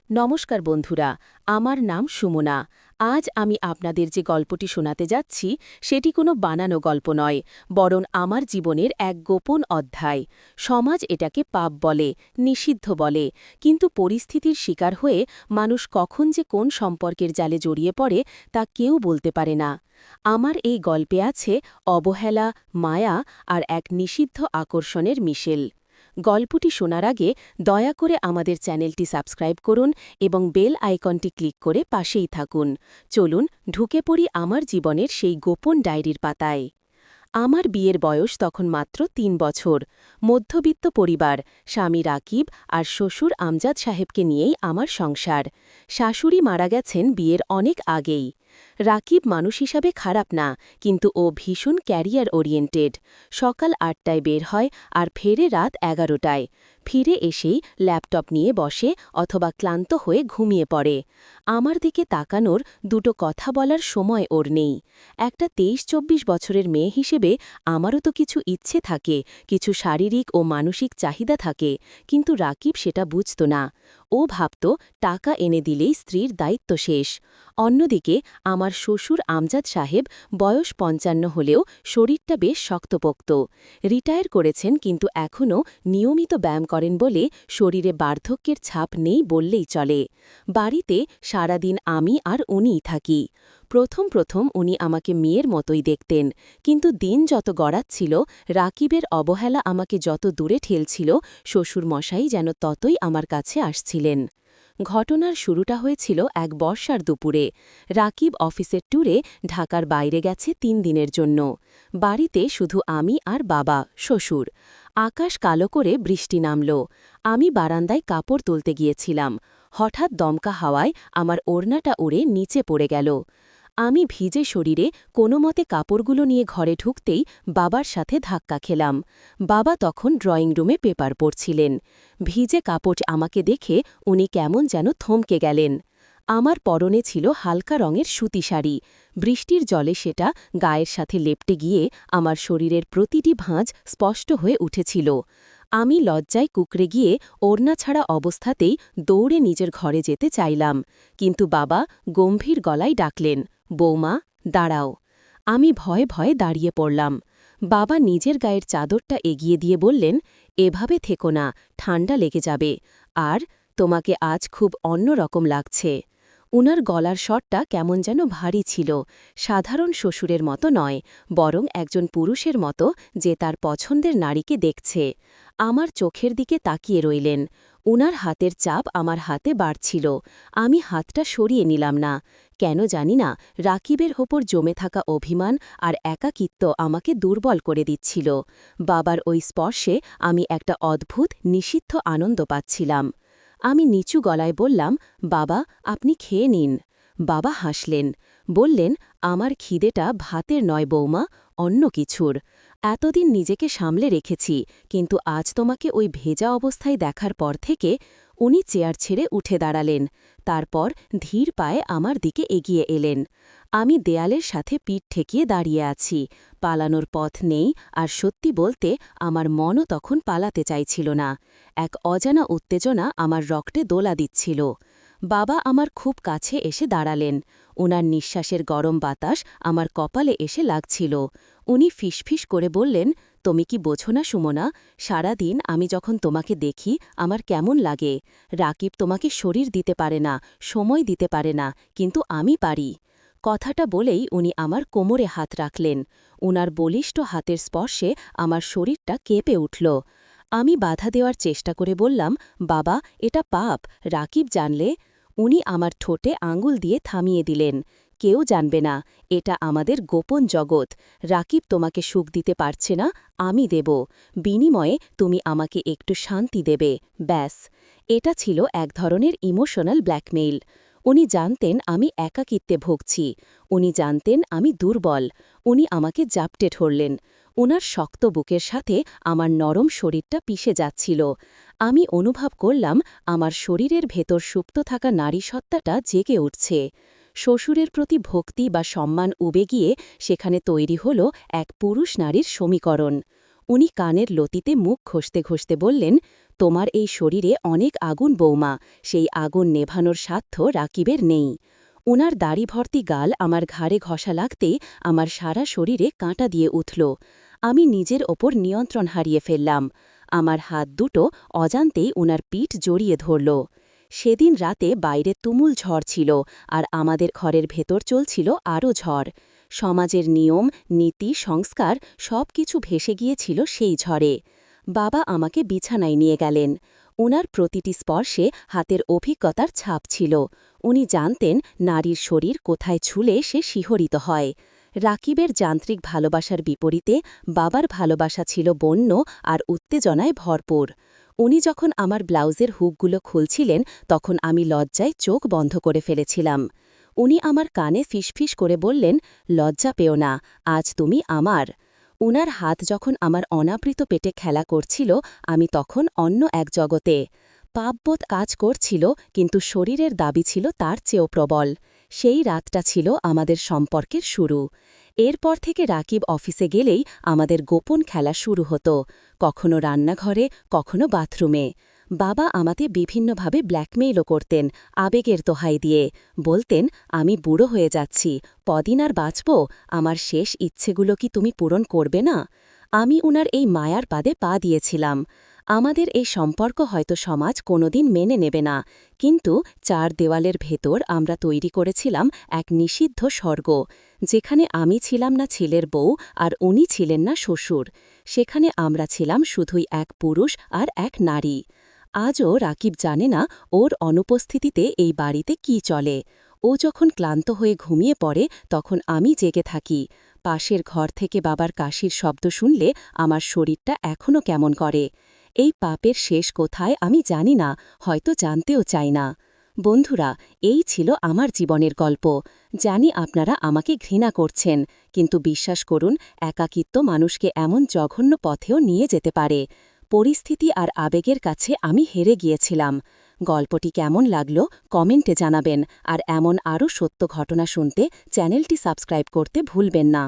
নমস্কার বন্ধুরা, আমার নাম সুমনা। আজ আমি আপনাদের যে গল্পটি শোনাতে যাচ্ছি সেটি কোনো বানানো গল্প নয়, বরং আমার জীবনের এক গোপন অধ্যায়। সমাজ এটাকে পাপ বলে, নিষিদ্ধ বলে, কিন্তু পরিস্থিতির শিকার হয়ে মানুষ কখন যে কোন সম্পর্কের জালে জড়িয়ে পড়ে তা কেউ বলতে পারে না। আমার এই গল্পে আছে অবহেলা, মায়া আর এক নিষিদ্ধ আকর্ষণের মিশেল। গল্পটি শোনার আগে দয়া করে আমাদের চ্যানেলটি সাবস্ক্রাইব করুন এবং বেল আইকনটি ক্লিক করে পাশেই থাকুন। চলুন ঢুকে পড়ি আমার জীবনের সেই গোপন ডায়েরির পাতায়। আমার বিয়ের বয়স তখন মাত্র ৩ বছর। মধ্যবিত্ত পরিবার, স্বামী রাকিব আর শ্বশুর আমজাদ সাহেবকে নিয়েই আমার সংসার। শাশুড়ি মারা গেছেন বিয়ের অনেক আগেই। রাকিব মানুষ হিসাবে খারাপ না, কিন্তু ও ভীষণ ক্যারিয়ার ওরিয়েন্টেড। সকাল ৮টায় বের হয় আর ফেরে রাত ১১টায়। ফিরে এসেই ল্যাপটপ নিয়ে বসে অথবা ক্লান্ত হয়ে ঘুমিয়ে পড়ে। আমার দিকে তাকানোর দুটো কথা বলার সময় ওর নেই। একটা ২৩-২৪ বছরের মেয়ে হিসেবে আমারও তো কিছু ইচ্ছে থাকে, কিছু শারীরিক ও মানসিক চাহিদা থাকে, কিন্তু রাকিব সেটা বুঝত না। ও ভাবত টাকা এনে দিলেই স্ত্রীর দায়িত্ব শেষ। অন্যদিকে আমার শ্বশুর আমজাদ সাহেব বয়স ৫৫ হলেও শরীরটা বেশ শক্তপোক্ত। রিটায়ার করেছেন, কিন্তু এখনও নিয়মিত ব্যায়াম করেন বলে শরীরে বার্ধক্যের ছাপ নেই বললেই চলে। বাড়িতে সারাদিন আমি আর উনিই থাকি। প্রথম প্রথম উনি আমাকে মেয়ের মতোই দেখতেন, কিন্তু দিন যত গড়াচ্ছিল, রাকিবের অবহেলা আমাকে যত দূরে ঠেলছিল, শ্বশুরমশাই যেন ততই আমার কাছে আসছিলেন। ঘটনার শুরুটা হয়েছিল এক বর্ষার দুপুরে। রাকিব অফিসের ট্যুরে ঢাকার বাইরে গেছে ৩ দিনের জন্য। বাড়িতে শুধু আমি আর বাবা, শ্বশুর। আকাশ কালো করে বৃষ্টি নামল। আমি বারান্দায় কাপড় তুলতে গিয়েছিলাম। হঠাৎ দমকা হাওয়ায় আমার ওড়নাটা উড়ে নিচে পড়ে গেল। আমি ভিজে শরীরে কোনোমতে কাপড়গুলো নিয়ে ঘরে ঢুকতেই বাবার সাথে ধাক্কা খেলাম। বাবা তখন ড্রয়িং রুমে পেপার পড়ছিলেন। ভিজে কাপড় আমাকে দেখে উনি কেমন যেন থমকে গেলেন। আমার পরনে ছিল হালকা রঙের সুতি শাড়ি। বৃষ্টির জলে সেটা গায়ের সাথে লেপটে গিয়ে আমার শরীরের প্রতিটি ভাঁজ স্পষ্ট হয়ে উঠেছিল। আমি লজ্জায় কুঁকড়ে গিয়ে ওড়না ছাড়া অবস্থাতেই দৌড়ে নিজের ঘরে যেতে চাইলাম, কিন্তু বাবা গম্ভীর গলায় ডাকলেন, বৌমা, দাঁড়াও। আমি ভয়ে ভয়ে দাঁড়িয়ে পড়লাম। বাবা নিজের গায়ের চাদরটা এগিয়ে দিয়ে বললেন, এভাবে থেকো না, ঠান্ডা লেগে যাবে। আর তোমাকে আজ খুব অন্যরকম লাগছে। উনার গলার স্বরটা কেমন যেন ভারী ছিল, সাধারণ শ্বশুরের মতো নয়, বরং একজন পুরুষের মতো যে তার পছন্দের নারীকে দেখছে। আমার চোখের দিকে তাকিয়ে রইলেন। উনার হাতের চাপ আমার হাতে বাড়ছিল। আমি হাতটা সরিয়ে নিলাম না। কেন জানি না, রাকিবের ওপর জমে থাকা অভিমান আর একাকিত্ব আমাকে দুর্বল করে দিচ্ছিল। বাবার ওই স্পর্শে আমি একটা অদ্ভুত নিষিদ্ধ আনন্দ পাচ্ছিলাম। আমি নিচু গলায় বললাম, বাবা, আপনি খেয়ে নিন। বাবা হাসলেন, বললেন, আমার খিদেটা ভাতের নয় বৌমা, অন্য কিছুর। এতদিন নিজেকে সামলে রেখেছি, কিন্তু আজ তোমাকে ওই ভেজা অবস্থায় দেখার পর থেকে। উনি চেয়ার ছেড়ে উঠে দাঁড়ালেন। তারপর ধীর পায়ে আমার দিকে এগিয়ে এলেন। আমি দেয়ালের সাথে পিঠ ঠেকিয়ে দাঁড়িয়ে আছি। পালানোর পথ নেই, আর সত্যি বলতে আমার মনও তখন পালাতে চাইছিল না। এক অজানা উত্তেজনা আমার রক্তে দোলা দিচ্ছিল। বাবা আমার খুব কাছে এসে দাঁড়ালেন। ওনার নিঃশ্বাসের গরম বাতাস আমার কপালে এসে লাগছিল। উনি ফিসফিস করে বললেন, তুমি কি বোঝো না সুমনা, সারাদিন আমি যখন তোমাকে দেখি আমার কেমন লাগে। রাকিব তোমাকে শরীর দিতে পারে না, সময় দিতে পারে না, কিন্তু আমি পারি। কথাটা বলেই উনি আমার কোমরে হাত রাখলেন। উনার বলিষ্ঠ হাতের স্পর্শে আমার শরীরটা কেঁপে উঠল। আমি বাধা দেওয়ার চেষ্টা করে বললাম, বাবা, এটা পাপ, রাকিব জানলে। উনি আমার ঠোঁটে আঙুল দিয়ে থামিয়ে দিলেন। কেউ জানবে না, এটা আমাদের গোপন জগৎ। রাকিব তোমাকে সুখ দিতে পারছে না, আমি দেব। বিনিময়ে তুমি আমাকে একটু শান্তি দেবে, ব্যাস। এটা ছিল এক ধরনের ইমোশনাল ব্ল্যাকমেইল। উনি জানতেন আমি একাকিত্বে ভুগছি। উনি জানতেন আমি দুর্বল। উনি আমাকে জাপটে ধরলেন। ওনার শক্ত বুকের সাথে আমার নরম শরীরটা পিষে যাচ্ছিল। আমি অনুভব করলাম আমার শরীরের ভেতর সুপ্ত থাকা নারীসত্তাটা জেগে উঠছে। শ্বশুরের প্রতি ভক্তি বা সম্মান উবে গিয়ে সেখানে তৈরি হল এক পুরুষ নারীর সমীকরণ। উনি কানের লতিতে মুখ ঘষতে ঘষতে বললেন, তোমার এই শরীরে অনেক আগুন বৌমা, সেই আগুন নেভানোর সাধ্য রাকিবের নেই। উনার দাড়ি ভর্তি গাল আমার ঘাড়ে ঘষা লাগতেই আমার সারা শরীরে কাঁটা দিয়ে উঠল। আমি নিজের ওপর নিয়ন্ত্রণ হারিয়ে ফেললাম। আমার হাত দুটো অজান্তেই উনার পিঠ জড়িয়ে ধরল। সেদিন রাতে বাইরে তুমুল ঝড় ছিল, আর আমাদের ঘরের ভেতর চলছিল আরও ঝড়। সমাজের নিয়ম, নীতি, সংস্কার সবকিছু ভেসে গিয়েছিল সেই ঝড়ে। বাবা আমাকে বিছানায় নিয়ে গেলেন। উনার প্রতিটি স্পর্শে হাতের অভিজ্ঞতার ছাপ ছিল। উনি জানতেন নারীর শরীর কোথায় ছুলে সে শিহরিত হয়। রাকিবের যান্ত্রিক ভালোবাসার বিপরীতে বাবার ভালোবাসা ছিল বন্য আর উত্তেজনায় ভরপুর। উনি যখন আমার ব্লাউজের হুকগুলো খুলছিলেন, তখন আমি লজ্জায় চোখ বন্ধ করে ফেলেছিলাম। উনি আমার কানে ফিসফিস করে বললেন, লজ্জা পেও না, আজ তুমি আমার। উনার হাত যখন আমার অনাবৃত পেটে খেলা করছিল, আমি তখন অন্য এক জগতে। পাপবোধ কাজ করছিল, কিন্তু শরীরের দাবি ছিল তার চেয়েও প্রবল। সেই রাতটা ছিল আমাদের সম্পর্কের শুরু। এরপর থেকে রাকিব অফিসে গেলেই আমাদের গোপন খেলা শুরু হতো, কখনো রান্নাঘরে, কখনো বাথরুমে। বাবা আমাকে বিভিন্নভাবে ব্ল্যাকমেইলও করতেন, আবেগের দোহাই দিয়ে। বলতেন, আমি বুড়ো হয়ে যাচ্ছি, কদিন আর বাঁচব, আমার শেষ ইচ্ছেগুলো কি তুমি পূরণ করবে না? আমি উনার এই মায়ার পাদে পা দিয়েছিলাম। আমাদের এই সম্পর্ক হয়তো সমাজ কোনোদিন মেনে নেবে না, কিন্তু চার দেওয়ালের ভেতর আমরা তৈরি করেছিলাম এক নিষিদ্ধ স্বর্গ, যেখানে আমি ছিলাম না ছেলের বউ আর উনি ছিলেন না শ্বশুর। সেখানে আমরা ছিলাম শুধুই এক পুরুষ আর এক নারী। আজও রাকিব জানে না ওর অনুপস্থিতিতে এই বাড়িতে কি চলে। ও যখন ক্লান্ত হয়ে ঘুমিয়ে পড়ে, তখন আমি জেগে থাকি। পাশের ঘর থেকে বাবার কাশির শব্দ শুনলে আমার শরীরটা এখনও কেমন করে। এই পাপের শেষ কোথায় আমি জানি না, হয়তো জানতেও চাই না। বন্ধুরা, এই ছিল আমার জীবনের গল্প। জানি আপনারা আমাকে ঘৃণা করছেন, কিন্তু বিশ্বাস করুন, একাকিত্ব মানুষকে এমন জঘন্য পথেও নিয়ে যেতে পারে। পরিস্থিতি আর আবেগের কাছে আমি হেরে গিয়েছিলাম। গল্পটি কেমন লাগলো কমেন্টে জানাবেন, আর এমন আরও সত্য ঘটনা শুনতে চ্যানেলটি সাবস্ক্রাইব করতে ভুলবেন না।